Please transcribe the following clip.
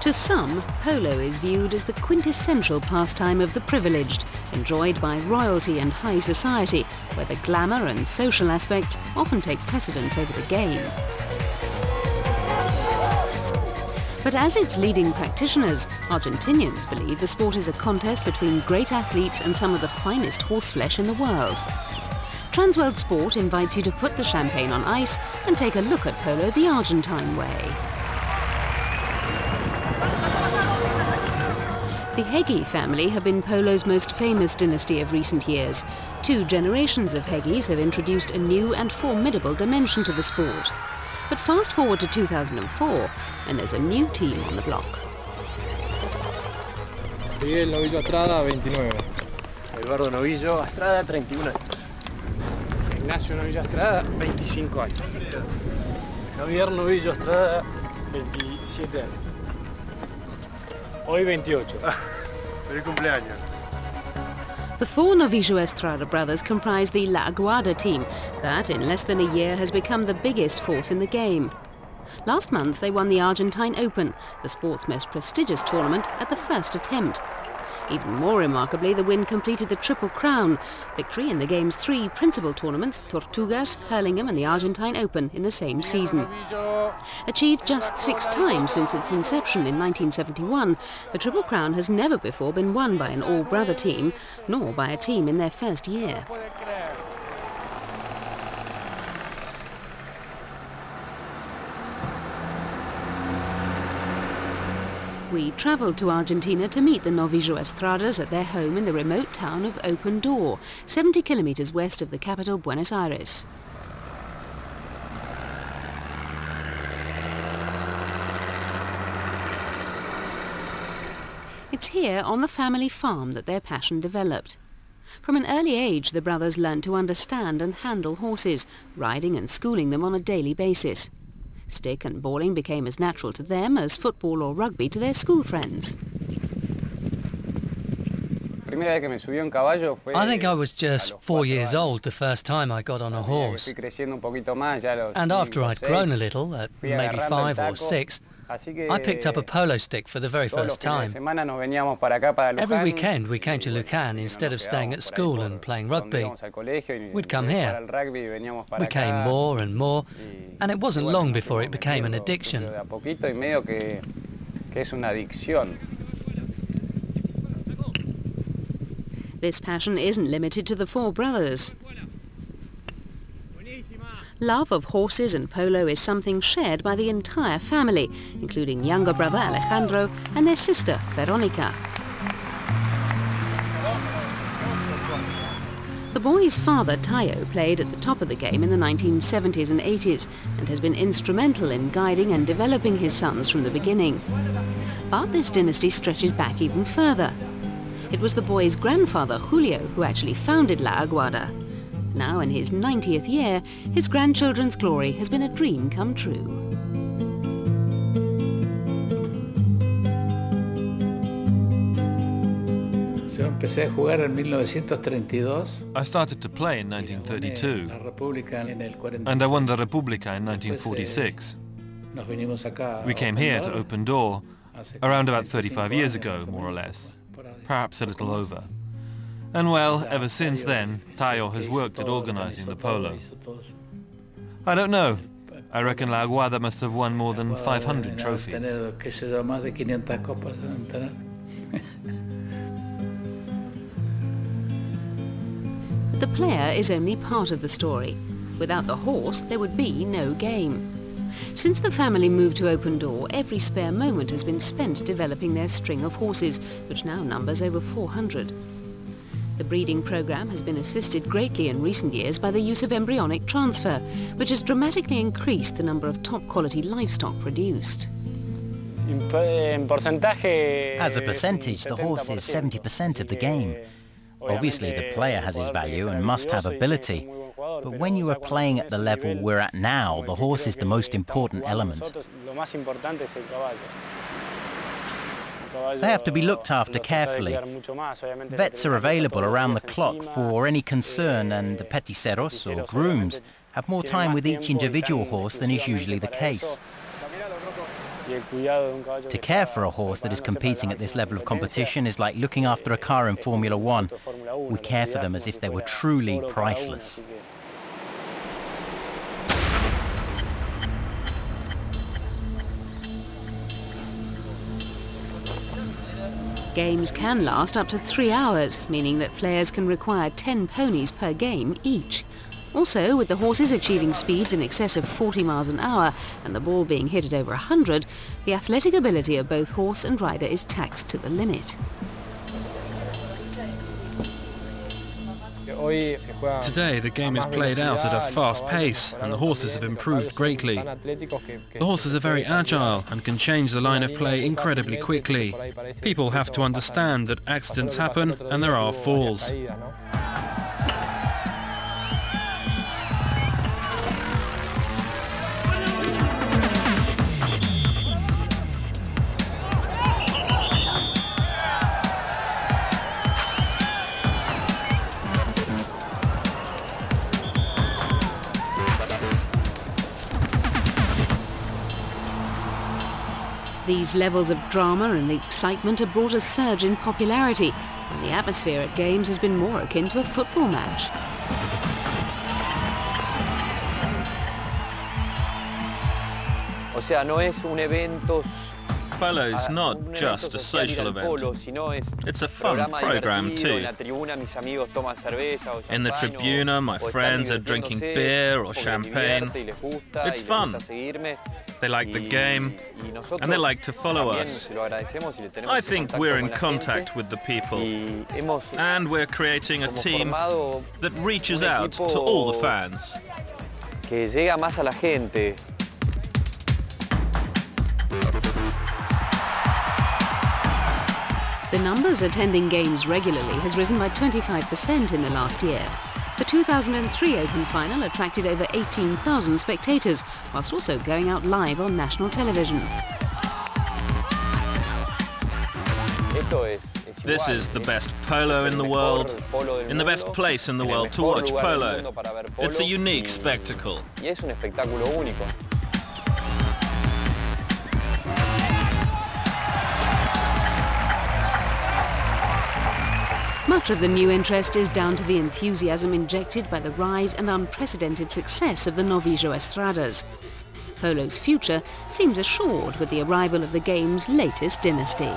To some, polo is viewed as the quintessential pastime of the privileged, enjoyed by royalty and high society, where the glamour and social aspects often take precedence over the game. But as its leading practitioners, Argentinians believe the sport is a contest between great athletes and some of the finest horseflesh in the world. Transworld Sport invites you to put the champagne on ice and take a look at polo the Argentine way. The Hegi family have been polo's most famous dynasty of recent years. 2 generations of Hegis have introduced a new and formidable dimension to the sport. But fast forward to 2004, and there's a new team on the block. Miguel Novillo Estrada, 29. Eduardo Novillo Estrada, 31 años. Ignacio Novillo Estrada, 25 años. Javier Novillo Estrada, 27 años. Hoy 28. Feliz cumpleaños. The 4 Novillo Estrada brothers comprise the La Aguada team that, in less than a year, has become the biggest force in the game. Last month they won the Argentine Open, the sport's most prestigious tournament, at the first attempt. Even more remarkably, the win completed the Triple Crown, victory in the game's 3 principal tournaments, Tortugas, Hurlingham and the Argentine Open, in the same season. Achieved just 6 times since its inception in 1971, the Triple Crown has never before been won by an all-brother team, nor by a team in their first year. We travelled to Argentina to meet the Novillo Estradas at their home in the remote town of Open Door, 70 kilometres west of the capital, Buenos Aires. It's here on the family farm that their passion developed. From an early age, the brothers learned to understand and handle horses, riding and schooling them on a daily basis. Stick and balling became as natural to them as football or rugby to their school friends. I think I was just 4 years old the first time I got on a horse. And after I'd grown a little, at maybe 5 or 6, I picked up a polo stick for the very first time. Every weekend we came to Lucan instead of staying at school and playing rugby. We'd come here. We came more and more, and it wasn't long before it became an addiction. This passion isn't limited to the 4 brothers. Love of horses and polo is something shared by the entire family, including younger brother Alejandro and their sister Veronica. The boy's father, Tayo, played at the top of the game in the 1970s and 80s and has been instrumental in guiding and developing his sons from the beginning. But this dynasty stretches back even further. It was the boy's grandfather, Julio, who actually founded La Aguada. Now, in his 90th year, his grandchildren's glory has been a dream come true. I started to play in 1932, and I won the República in 1946. We came here to Open Door around about 35 years ago, more or less, perhaps a little over. And well, ever since then, Tayo has worked at organizing the polo. I don't know. I reckon La Aguada must have won more than 500 trophies. The player is only part of the story. Without the horse, there would be no game. Since the family moved to Open Door, every spare moment has been spent developing their string of horses, which now numbers over 400. The breeding program has been assisted greatly in recent years by the use of embryonic transfer, which has dramatically increased the number of top-quality livestock produced. As a percentage, the horse is 70% of the game. Obviously, the player has his value and must have ability. But when you are playing at the level we're at now, the horse is the most important element. They have to be looked after carefully. Vets are available around the clock for any concern, and the peticeros, or grooms, have more time with each individual horse than is usually the case. To care for a horse that is competing at this level of competition is like looking after a car in Formula One. We care for them as if they were truly priceless. Games can last up to 3 hours, meaning that players can require 10 ponies per game each. Also, with the horses achieving speeds in excess of 40 miles an hour and the ball being hit at over 100, the athletic ability of both horse and rider is taxed to the limit. Today the game is played out at a fast pace and the horses have improved greatly. The horses are very agile and can change the line of play incredibly quickly. People have to understand that accidents happen and there are falls. These levels of drama and excitement have brought a surge in popularity, and the atmosphere at games has been more akin to a football match. Polo is not just a social event, it's a fun program too. In the tribuna, my friends are drinking beer or champagne. It's fun. They like the game and they like to follow us. I think we're in contact with the people and we're creating a team that reaches out to all the fans. The numbers attending games regularly has risen by 25% in the last year. The 2003 Open Final attracted over 18,000 spectators, whilst also going out live on national television. This is the best polo in the world, in the best place in the world to watch polo. It's a unique spectacle. Much of the new interest is down to the enthusiasm injected by the rise and unprecedented success of the Novillo Estradas. Polo's future seems assured with the arrival of the game's latest dynasty.